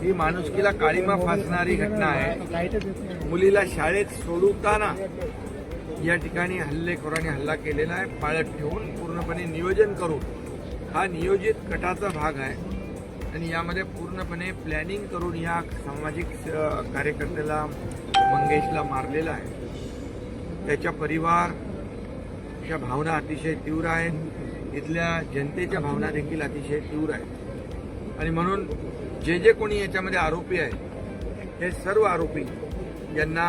ही माणुसकीला काळीमा फासणारी घटना आहे। मुलीला शाळेत सोडवताना या ठिकाणी हल्लेखोरांनी हल्ला केलेला आहे, पाळत ठेवून पूर्णपणे नियोजन करून। हा नियोजित कटाचा भाग आहे आणि यामध्ये पूर्णपणे प्लॅनिंग करून या सामाजिक कार्यकर्त्याला मंगेशला मारलेला आहे। त्याच्या परिवारच्या भावना अतिशय तीव्र आहेत, इथल्या जनतेच्या भावना देखील अतिशय तीव्र आहेत आणि म्हणून जे कोणी याच्यामध्ये आरोपी आहेत हे सर्व आरोपी यांना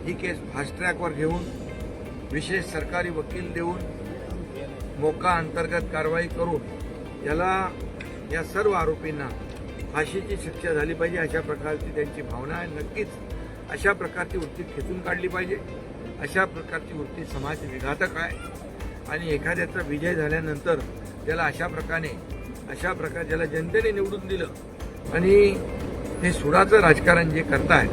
ही केस फास्ट ट्रॅकवर घेऊन विशेष सरकारी वकील देऊन मोका अंतर्गत कारवाई करून या सर्व आरोपींना फाशीची शिक्षा झाली पाहिजे अशा प्रकारची त्यांची भावना आहे। नक्कीच अशा प्रकारची वृत्ती खेचून काढली पाहिजे। अशा प्रकारची वृत्ती समाज विघातक आहे आणि एखाद्याचा विजय झाल्यानंतर त्याला अशा प्रकारे ज्याला जनतेने निवडून दिलं आणि हे सुडाचं राजकारण जे करताय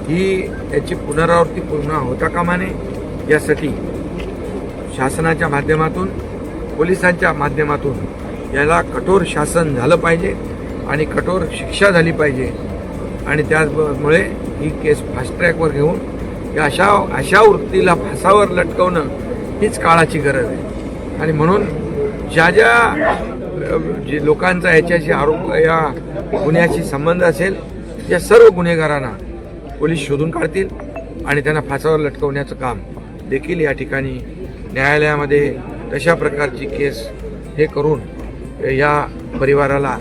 ही याची पुनरावृत्ती पुन्हा होता कामा नये यासाठी शासनाच्या माध्यमातून पोलिसांच्या माध्यमातून याला कठोर शासन झालं पाहिजे आणि कठोर शिक्षा झाली पाहिजे आणि त्यामुळे ही केस फास्ट ट्रॅकवर घेऊन या अशा वृत्तीला फासावर लटकवणं हीच काळाची गरज आहे आणि म्हणून जे लोकांचा याच्याशी आरोप या गुन्ह्याशी संबंध असेल या सर्व गुन्हेगारांना पोलीस शोधून काढतील आणि त्यांना फासावर लटकवण्याचं काम देखील या ठिकाणी न्यायालयामध्ये तशा प्रकारची केस हे करून या परिवाराला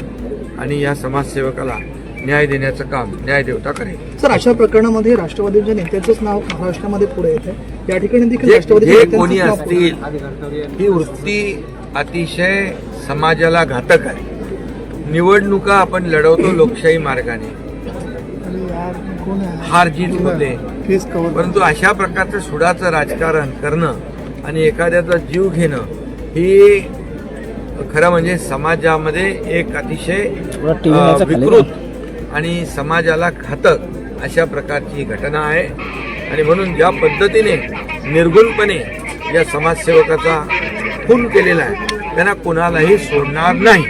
आणि या समाजसेवकाला न्याय देण्याचं काम न्यायदेवता करेल। सर, अशा प्रकरणामध्ये राष्ट्रवादीच्या नेत्याचंच नाव महाराष्ट्रामध्ये पुढे येते। या ठिकाणी देखील जे कोणी असतील ही वृत्ती अतिशय समाजाला घातक आहे। निवडणुका आपण लढवतो लोकशाही मार्गाने, हार जीत होते, परंतु अशा प्रकारचं सुडाचं राजकारण करणं आणि एखाद्याचा जीव घेणं ही खरं म्हणजे समाजामध्ये एक अतिशय विकृत आणि समाजाला घातक अशा प्रकारची घटना आहे आणि म्हणून ज्या पद्धतीने निर्गुणपणे या समाजसेवकाचा खून केलेला आहे त्यांना कोणालाही सोडणार नाही।